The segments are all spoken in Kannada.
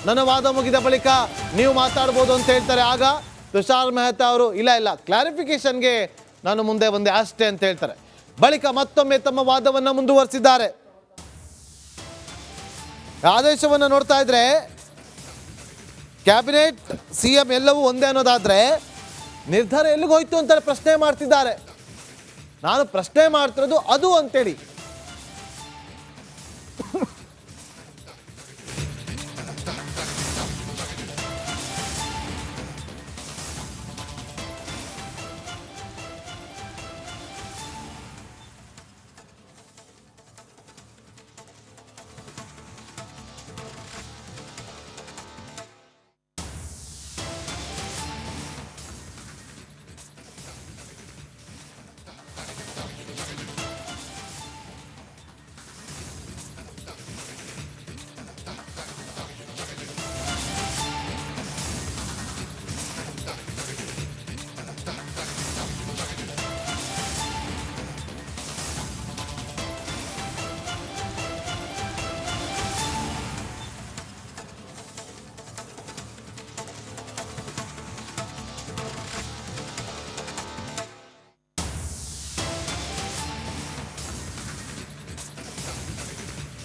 ನನ್ನ ವಾದ ಮುಗಿದ ಬಳಿಕ ನೀವು ಮಾತಾಡ್ಬೋದು ಅಂತ ಹೇಳ್ತಾರೆ. ಆಗ ತುಷಾರ್ ಮೆಹ್ತಾ ಅವರು ಇಲ್ಲ ಕ್ಲಾರಿಫಿಕೇಶನ್ಗೆ ನಾನು ಮುಂದೆ ಬಂದೆ ಅಷ್ಟೇ ಅಂತ ಹೇಳ್ತಾರೆ. ಬಳಿಕ ಮತ್ತೊಮ್ಮೆ ತಮ್ಮ ವಾದವನ್ನು ಮುಂದುವರಿಸಿದ್ದಾರೆ. ಆದೇಶವನ್ನು ನೋಡ್ತಾ ಇದ್ರೆ ಕ್ಯಾಬಿನೆಟ್ ಸಿಎಂ ಎಲ್ಲವೂ ಒಂದೇ ಅನ್ನೋದಾದ್ರೆ ನಿರ್ಧಾರ ಎಲ್ಲಿಗೆ ಹೋಯ್ತು ಅಂತ ಪ್ರಶ್ನೆ ಮಾಡ್ತಿದ್ದಾರೆ. ನಾನು ಪ್ರಶ್ನೆ ಮಾಡ್ತಿರೋದು ಅದು ಅಂತೇಳಿ.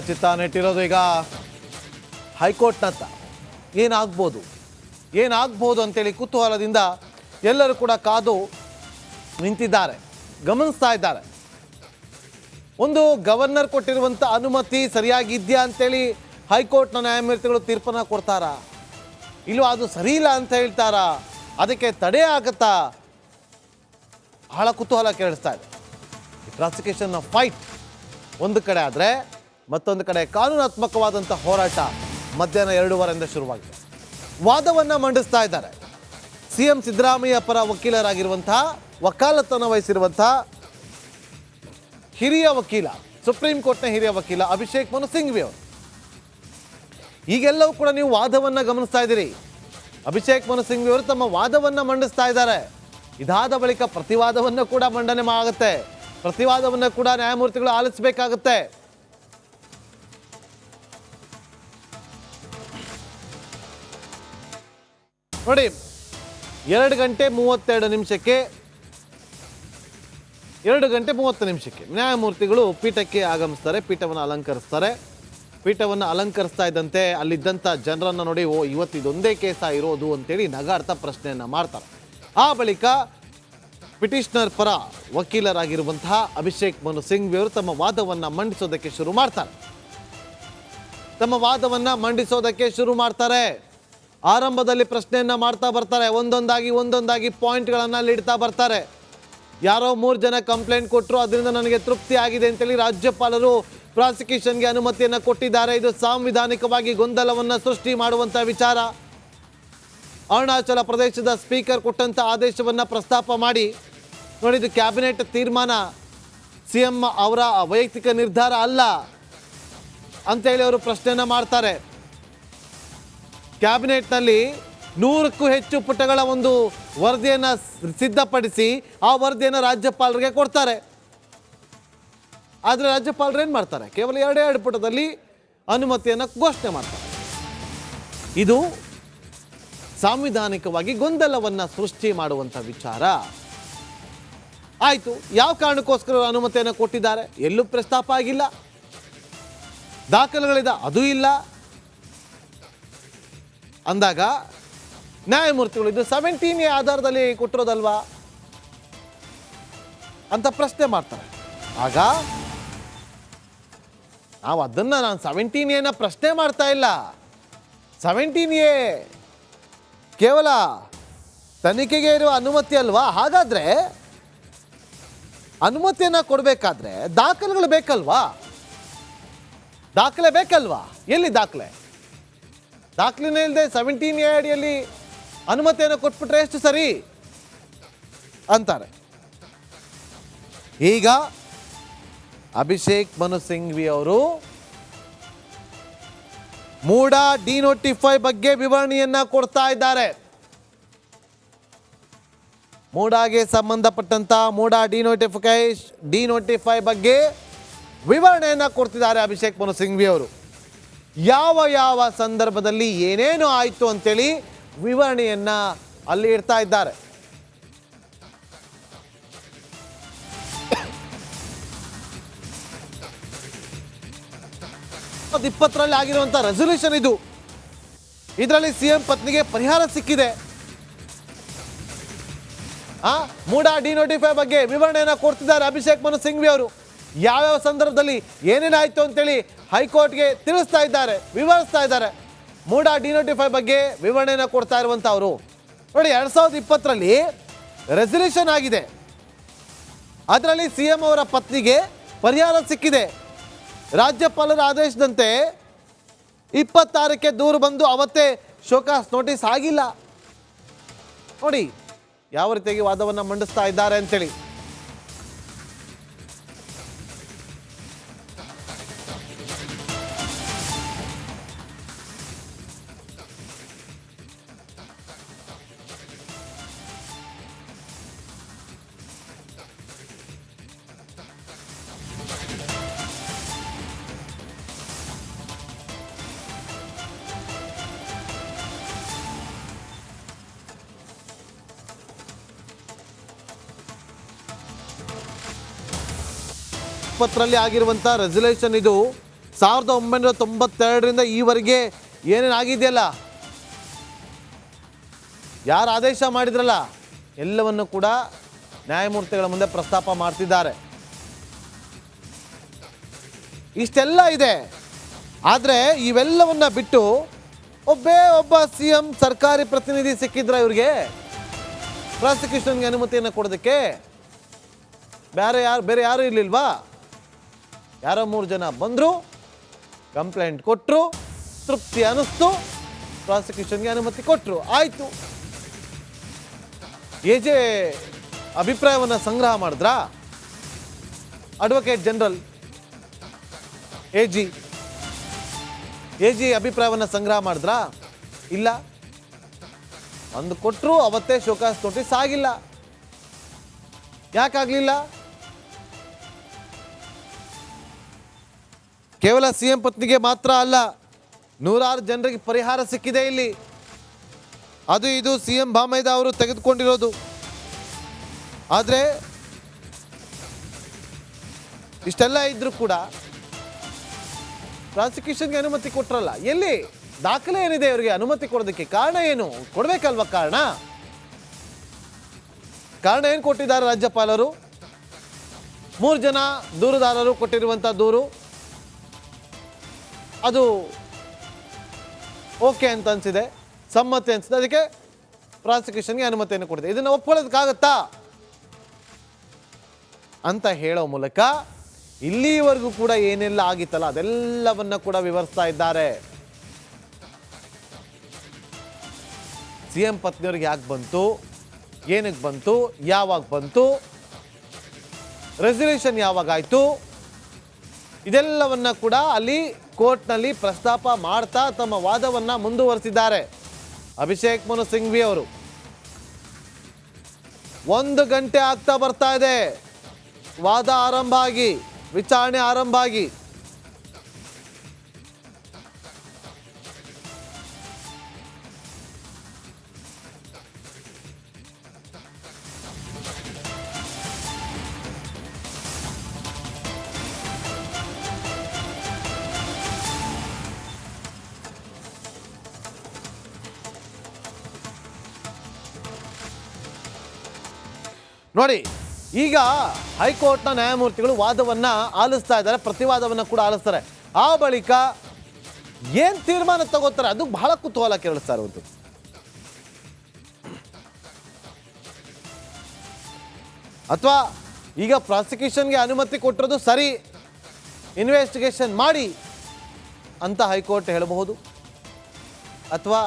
ಚಿತ್ತ ನೆಟ್ಟಿರೋದು ಈಗ ಹೈಕೋರ್ಟ್ನತ್ತ ಏನಾಗ್ಬೋದು ಅಂತೇಳಿ ಕುತೂಹಲದಿಂದ ಎಲ್ಲರೂ ಕೂಡ ಕಾದು ನಿಂತಿದ್ದಾರೆ, ಗಮನಿಸ್ತಾ ಇದ್ದಾರೆ. ಒಂದು ಗವರ್ನರ್ ಕೊಟ್ಟಿರುವಂಥ ಅನುಮತಿ ಸರಿಯಾಗಿದೆಯಾ ಅಂತೇಳಿ ಹೈಕೋರ್ಟ್ನ ನ್ಯಾಯಮೂರ್ತಿಗಳು ತೀರ್ಪನ್ನು ಕೊಡ್ತಾರಾ, ಇಲ್ಲೋ ಅದು ಸರಿ ಇಲ್ಲ ಅಂತ ಹೇಳ್ತಾರಾ, ಅದಕ್ಕೆ ತಡೆ ಆಗುತ್ತಾ, ಬಹಳ ಕುತೂಹಲ ಕೇಳಿಸ್ತಾ ಇದೆ. ಪ್ರಾಸಿಕ್ಯೂಷನ್ನ ಫೈಟ್ ಒಂದು ಕಡೆ ಆದರೆ ಮತ್ತೊಂದು ಕಡೆ ಕಾನೂನಾತ್ಮಕವಾದಂಥ ಹೋರಾಟ ಮಧ್ಯಾಹ್ನ 2:15 ಶುರುವಾಗಿದೆ. ವಾದವನ್ನು ಮಂಡಿಸ್ತಾ ಇದ್ದಾರೆ ಸಿಎಂ ಸಿದ್ದರಾಮಯ್ಯ ಪರ ವಕೀಲರಾಗಿರುವಂತಹ, ವಕಾಲತನ್ನು ವಹಿಸಿರುವಂತಹ ಹಿರಿಯ ವಕೀಲ, ಸುಪ್ರೀಂ ಕೋರ್ಟ್ನ ಹಿರಿಯ ವಕೀಲ ಅಭಿಷೇಕ್ ಮನು ಸಿಂಘ್ವಿ ಅವರು. ಈಗೆಲ್ಲವೂ ಕೂಡ ನೀವು ವಾದವನ್ನು ಗಮನಿಸ್ತಾ ಇದ್ದೀರಿ. ಅಭಿಷೇಕ್ ಮನು ಸಿಂಘ್ವಿ ಅವರು ತಮ್ಮ ವಾದವನ್ನು ಮಂಡಿಸ್ತಾ ಇದ್ದಾರೆ. ಇದಾದ ಬಳಿಕ ಪ್ರತಿವಾದವನ್ನು ಕೂಡ ಮಂಡನೆ ಆಗುತ್ತೆ, ಪ್ರತಿವಾದವನ್ನು ಕೂಡ ನ್ಯಾಯಮೂರ್ತಿಗಳು ಆಲಿಸಬೇಕಾಗುತ್ತೆ. ನೋಡಿ, 2 ಗಂಟೆ 32 ನಿಮಿಷಕ್ಕೆ ನ್ಯಾಯಮೂರ್ತಿಗಳು ಪೀಠಕ್ಕೆ ಆಗಮಿಸ್ತಾರೆ, ಪೀಠವನ್ನು ಅಲಂಕರಿಸ್ತಾ ಇದ್ದಂತೆ ಅಲ್ಲಿದ್ದಂಥ ಜನರನ್ನು ನೋಡಿ, ಇವತ್ತು ಇದೊಂದೇ ಕೇಸ ಇರೋದು ಅಂತೇಳಿ ನಗಾಡ್ತಾ ಪ್ರಶ್ನೆಯನ್ನು ಮಾಡ್ತಾರೆ. ಆ ಬಳಿಕ ಪಿಟಿಷನರ್ ಪರ ವಕೀಲರಾಗಿರುವಂತಹ ಅಭಿಷೇಕ್ ಮನು ಸಿಂಘ್ವಿ ಅವರು ತಮ್ಮ ವಾದವನ್ನು ಮಂಡಿಸೋದಕ್ಕೆ ಶುರು ಮಾಡ್ತಾರೆ. ಆರಂಭದಲ್ಲಿ ಪ್ರಶ್ನೆಯನ್ನು ಮಾಡ್ತಾ ಬರ್ತಾರೆ, ಒಂದೊಂದಾಗಿ ಪಾಯಿಂಟ್ಗಳನ್ನು ಅಲ್ಲಿ ಇಡ್ತಾ ಬರ್ತಾರೆ. ಯಾರೋ 3 ಜನ ಕಂಪ್ಲೇಂಟ್ ಕೊಟ್ಟರು, ಅದರಿಂದ ನನಗೆ ತೃಪ್ತಿ ಆಗಿದೆ ಅಂತೇಳಿ ರಾಜ್ಯಪಾಲರು ಪ್ರಾಸಿಕ್ಯೂಷನ್ಗೆ ಅನುಮತಿಯನ್ನು ಕೊಟ್ಟಿದ್ದಾರೆ. ಇದು ಸಾಂವಿಧಾನಿಕವಾಗಿ ಗೊಂದಲವನ್ನು ಸೃಷ್ಟಿ ಮಾಡುವಂಥ ವಿಚಾರ. ಅರುಣಾಚಲ ಪ್ರದೇಶದ ಸ್ಪೀಕರ್ ಕೊಟ್ಟಂಥ ಆದೇಶವನ್ನು ಪ್ರಸ್ತಾಪ ಮಾಡಿ, ನೋಡಿ ಇದು ಕ್ಯಾಬಿನೆಟ್ ತೀರ್ಮಾನ, ಸಿಎಂ ಅವರ ವೈಯಕ್ತಿಕ ನಿರ್ಧಾರ ಅಲ್ಲ ಅಂತೇಳಿ ಅವರು ಪ್ರಶ್ನೆಯನ್ನು ಮಾಡ್ತಾರೆ. ಕ್ಯಾಬಿನೆಟ್ನಲ್ಲಿ 100ಕ್ಕೂ ಹೆಚ್ಚು ಪುಟಗಳ ಒಂದು ವರದಿಯನ್ನು ಸಿದ್ಧಪಡಿಸಿ ಆ ವರದಿಯನ್ನು ರಾಜ್ಯಪಾಲರಿಗೆ ಕೊಡ್ತಾರೆ. ಆದರೆ ರಾಜ್ಯಪಾಲರು ಏನು ಮಾಡ್ತಾರೆ, ಕೇವಲ 2 ಪುಟದಲ್ಲಿ ಅನುಮತಿಯನ್ನು ಘೋಷಣೆ ಮಾಡ್ತಾರೆ. ಇದು ಸಾಂವಿಧಾನಿಕವಾಗಿ ಗೊಂದಲವನ್ನು ಸೃಷ್ಟಿ ಮಾಡುವಂಥ ವಿಚಾರ. ಆಯಿತು, ಯಾವ ಕಾರಣಕ್ಕೋಸ್ಕರ ಅನುಮತಿಯನ್ನು ಕೊಟ್ಟಿದ್ದಾರೆ ಎಲ್ಲೂ ಪ್ರಸ್ತಾಪ ಆಗಿಲ್ಲ, ದಾಖಲೆಗಳಿದೆ ಅದೂ ಇಲ್ಲ ಅಂದಾಗ ನ್ಯಾಯಮೂರ್ತಿಗಳು ಇದು 17A ಆಧಾರದಲ್ಲಿ ಕೊಟ್ಟಿರೋದಲ್ವಾ ಅಂತ ಪ್ರಶ್ನೆ ಮಾಡ್ತಾರೆ. ಆಗ ನಾನು 17A ಪ್ರಶ್ನೆ ಮಾಡ್ತಾ ಇಲ್ಲ, 17A ಕೇವಲ ತನಿಖೆಗೆ ಇರುವ ಅನುಮತಿ ಅಲ್ವಾ, ಹಾಗಾದ್ರೆ ಅನುಮತಿಯನ್ನು ಕೊಡಬೇಕಾದ್ರೆ ದಾಖಲೆಗಳು ಬೇಕಲ್ವಾ, ಎಲ್ಲಿ ದಾಖಲೆನೇ ಇಲ್ಲದೆ 17A ಅಡಿಯಲ್ಲಿ ಅನುಮತಿಯನ್ನು ಕೊಟ್ಬಿಟ್ರೆ ಎಷ್ಟು ಸರಿ ಅಂತಾರೆ. ಈಗ ಅಭಿಷೇಕ್ ಮನು ಸಿಂಘ್ವಿ ಅವರು ಮೂಡಾ ಡಿನೋಟಿಫೈ ಬಗ್ಗೆ ವಿವರಣೆಯನ್ನ ಕೊಡ್ತಾ ಇದ್ದಾರೆ. ಮೂಡಾಗೆ ಸಂಬಂಧಪಟ್ಟಂತ ಮೂಡಾ ಡಿನೋಟಿಫೈ ಬಗ್ಗೆ ವಿವರಣೆಯನ್ನ ಕೊಡ್ತಿದ್ದಾರೆ ಅಭಿಷೇಕ್ ಮನು ಸಿಂಘ್ವಿ ಅವರು. ಯಾವ ಯಾವ ಸಂದರ್ಭದಲ್ಲಿ ಏನೇನು ಆಯಿತು ಅಂತೇಳಿ ವಿವರಣೆಯನ್ನ ಅಲ್ಲಿ ಇಡ್ತಾ ಇದ್ದಾರೆ. ಇಪ್ಪತ್ತರಲ್ಲಿ ಆಗಿರುವಂತಹ ರೆಸಲ್ಯೂಷನ್ ಇದು. ಇದರಲ್ಲಿ ಸಿಎಂ ಪತ್ನಿಗೆ ಪರಿಹಾರ ಸಿಕ್ಕಿದೆ. ಮೂಡಾ ಡಿನೋಟಿಫೈ ಬಗ್ಗೆ ವಿವರಣೆಯನ್ನು ಕೊಡ್ತಿದ್ದಾರೆ ಅಭಿಷೇಕ್ ಮನು ಸಿಂಘ್ವಿ ಅವರು. ಯಾವ್ಯಾವ ಸಂದರ್ಭದಲ್ಲಿ ಏನೇನಾಯ್ತು ಅಂತೇಳಿ ಹೈಕೋರ್ಟ್ಗೆ ತಿಳಿಸ್ತಾ ಇದ್ದಾರೆ, ವಿವರಿಸ್ತಾ ಇದ್ದಾರೆ. ಮೂಡಾ ಡಿನೋಟಿಫೈ ಬಗ್ಗೆ ವಿವರಣೆಯನ್ನು ಕೊಡ್ತಾ ಇರುವಂಥವ್ರು ನೋಡಿ. 2020ರಲ್ಲಿ ರೆಸಲ್ಯೂಷನ್ ಆಗಿದೆ. ಅದರಲ್ಲಿ ಸಿಎಂ ಅವರ ಪತ್ನಿಗೆ ಪರಿಹಾರ ಸಿಕ್ಕಿದೆ. ರಾಜ್ಯಪಾಲರ ಆದೇಶದಂತೆ 26ಕ್ಕೆ ದೂರು ಬಂದು ಅವತ್ತೇ ಶೋಕಾಸ್ ನೋಟಿಸ್ ಆಗಿಲ್ಲ. ನೋಡಿ ಯಾವ ರೀತಿಯಾಗಿ ವಾದವನ್ನು ಮಂಡಿಸ್ತಾ ಇದ್ದಾರೆ ಅಂತೇಳಿ. ಪತ್ರದಲ್ಲಿ ಆಗಿರುವಂಥ ರೆಸಲ್ಯೂಷನ್ ಇದು. 1992ರಿಂದ ಈವರೆಗೆ ಏನೇನಾಗಿದೆಯಲ್ಲ, ಯಾರು ಆದೇಶ ಮಾಡಿದ್ರಲ್ಲ ಎಲ್ಲವನ್ನು ಕೂಡ ನ್ಯಾಯಮೂರ್ತಿಗಳ ಮುಂದೆ ಪ್ರಸ್ತಾಪ ಮಾಡ್ತಿದ್ದಾರೆ. ಇಷ್ಟೆಲ್ಲ ಇದೆ. ಆದರೆ ಇವೆಲ್ಲವನ್ನ ಬಿಟ್ಟು ಒಬ್ಬ ಸಿಎಂ ಸರ್ಕಾರಿ ಪ್ರತಿನಿಧಿ ಸಿಕ್ಕಿದ್ರ ಇವ್ರಿಗೆ ಪ್ರಾಸಿಕ್ಯೂಷನ್ಗೆ ಅನುಮತಿಯನ್ನು ಕೊಡೋದಕ್ಕೆ? ಬೇರೆ ಯಾರು ಇರಲಿಲ್ವಾ? ಯಾರೋ 3 ಜನ ಬಂದರು, ಕಂಪ್ಲೇಂಟ್ ಕೊಟ್ಟರು, ತೃಪ್ತಿ ಅನ್ನಿಸ್ತು, ಪ್ರಾಸಿಕ್ಯೂಷನ್ಗೆ ಅನುಮತಿ ಕೊಟ್ಟರು, ಆಯಿತು. ಎಜೆ ಅಭಿಪ್ರಾಯವನ್ನು ಸಂಗ್ರಹ ಮಾಡಿದ್ರಾ? ಅಡ್ವೊಕೇಟ್ ಜನರಲ್ ಎ ಜಿ ಅಭಿಪ್ರಾಯವನ್ನು ಸಂಗ್ರಹ ಮಾಡಿದ್ರಾ? ಇಲ್ಲ. ಒಂದು ಕೊಟ್ಟರು, ಅವತ್ತೇ ಶೋಕಾಸ್ ನೋಟಿಸ್ ಆಗಿಲ್ಲ. ಯಾಕಾಗಲಿಲ್ಲ? ಕೇವಲ ಸಿಎಂ ಪತ್ನಿಗೆ ಮಾತ್ರ ಅಲ್ಲ, ನೂರಾರು ಜನರಿಗೆ ಪರಿಹಾರ ಸಿಕ್ಕಿದೆ ಇಲ್ಲಿ. ಅದು ಇದು ಸಿಎಂ ಬಾಮೈದ ಅವರು ತೆಗೆದುಕೊಂಡಿರೋದು. ಆದರೆ ಇಷ್ಟೆಲ್ಲ ಇದ್ರೂ ಕೂಡ ಪ್ರಾಸಿಕ್ಯೂಷನ್ಗೆ ಅನುಮತಿ ಕೊಟ್ಟರಲ್ಲ. ಎಲ್ಲಿ ದಾಖಲೆ ಏನಿದೆ ಇವರಿಗೆ ಅನುಮತಿ ಕೊಡೋದಕ್ಕೆ? ಕಾರಣ ಏನು? ಕೊಡಬೇಕಲ್ವ ಕಾರಣ. ಏನು ಕೊಟ್ಟಿದ್ದಾರೆ ರಾಜ್ಯಪಾಲರು? 3 ಜನ ದೂರುದಾರರು ಕೊಟ್ಟಿರುವಂಥ ದೂರು ಅದು ಓಕೆ ಅಂತ ಅನಿಸಿದೆ, ಸಮ್ಮತಿ ಅನಿಸಿದೆ, ಅದಕ್ಕೆ ಪ್ರಾಸಿಕ್ಯೂಷನ್ಗೆ ಅನುಮತಿಯನ್ನು ಕೊಟ್ಟಿದೆ. ಇದನ್ನು ಒಪ್ಕೊಳ್ಳೋದಕ್ಕಾಗತ್ತಾ ಅಂತ ಹೇಳೋ ಮೂಲಕ ಇಲ್ಲಿವರೆಗೂ ಕೂಡ ಏನೆಲ್ಲ ಆಗಿತ್ತಲ್ಲ ಅದೆಲ್ಲವನ್ನ ಕೂಡ ವಿವರಿಸ್ತಾ ಇದ್ದಾರೆ. ಸಿಎಂ ಪತ್ನಿಯವರಿಗೆ ಯಾಕೆ ಬಂತು, ಏನಕ್ಕೆ ಬಂತು, ಯಾವಾಗ ಬಂತು, ರೆಸಲ್ಯೂಷನ್ ಯಾವಾಗಾಯಿತು, ಇದೆಲ್ಲವನ್ನ ಕೂಡ ಅಲ್ಲಿ ಕೋರ್ಟ್ನಲ್ಲಿ ಪ್ರಸ್ತಾಪ ಮಾಡ್ತಾ ತಮ್ಮ ವಾದವನ್ನು ಮುಂದುವರಿಸಿದ್ದಾರೆ ಅಭಿಷೇಕ್ ಮನು ಸಿಂಘ್ವಿ ಅವರು. 1 ಗಂಟೆ ಆಗ್ತಾ ಬರ್ತಾ ಇದೆ ವಾದ ಆರಂಭ ಆಗಿ, ವಿಚಾರಣೆ ಆರಂಭ ಆಗಿ. ನೋಡಿ, ಈಗ ಹೈಕೋರ್ಟ್ನ ನ್ಯಾಯಮೂರ್ತಿಗಳು ವಾದವನ್ನು ಆಲಿಸ್ತಾ ಇದ್ದಾರೆ, ಪ್ರತಿವಾದವನ್ನು ಕೂಡ ಆಲಿಸ್ತಾರೆ. ಆ ಬಳಿಕ ಏನು ತೀರ್ಮಾನ ತಗೋತಾರೆ ಅದು ಬಹಳ ಕುತೂಹಲ ಕೇಳಿಸ್ತಾ ಇರುವುದು. ಅಥವಾ ಈಗ ಪ್ರಾಸಿಕ್ಯೂಷನ್ಗೆ ಅನುಮತಿ ಕೊಟ್ಟಿರೋದು ಸರಿ, ಇನ್ವೆಸ್ಟಿಗೇಷನ್ ಮಾಡಿ ಅಂತ ಹೈಕೋರ್ಟ್ ಹೇಳಬಹುದು, ಅಥವಾ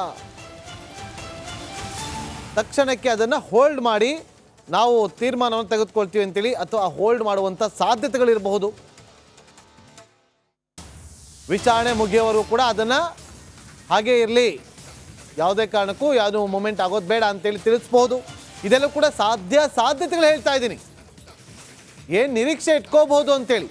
ತಕ್ಷಣಕ್ಕೆ ಅದನ್ನು ಹೋಲ್ಡ್ ಮಾಡಿ ನಾವು ತೀರ್ಮಾನವನ್ನು ತೆಗೆದುಕೊಳ್ತೀವಿ ಅಂತೇಳಿ, ಅಥವಾ ಹೋಲ್ಡ್ ಮಾಡುವಂಥ ಸಾಧ್ಯತೆಗಳಿರಬಹುದು. ವಿಚಾರಣೆ ಮುಗಿಯೋವರೆಗೂ ಕೂಡ ಅದನ್ನು ಹಾಗೇ ಇರಲಿ, ಯಾವುದೇ ಕಾರಣಕ್ಕೂ ಯಾವುದೂ ಮೂಮೆಂಟ್ ಆಗೋದು ಬೇಡ ಅಂತೇಳಿ ತಿಳಿಸ್ಬೋದು. ಇದೆಲ್ಲ ಕೂಡ ಸಾಧ್ಯತೆಗಳು ಹೇಳ್ತಾ ಇದ್ದೀನಿ, ಏನು ನಿರೀಕ್ಷೆ ಇಟ್ಕೋಬಹುದು ಅಂತೇಳಿ.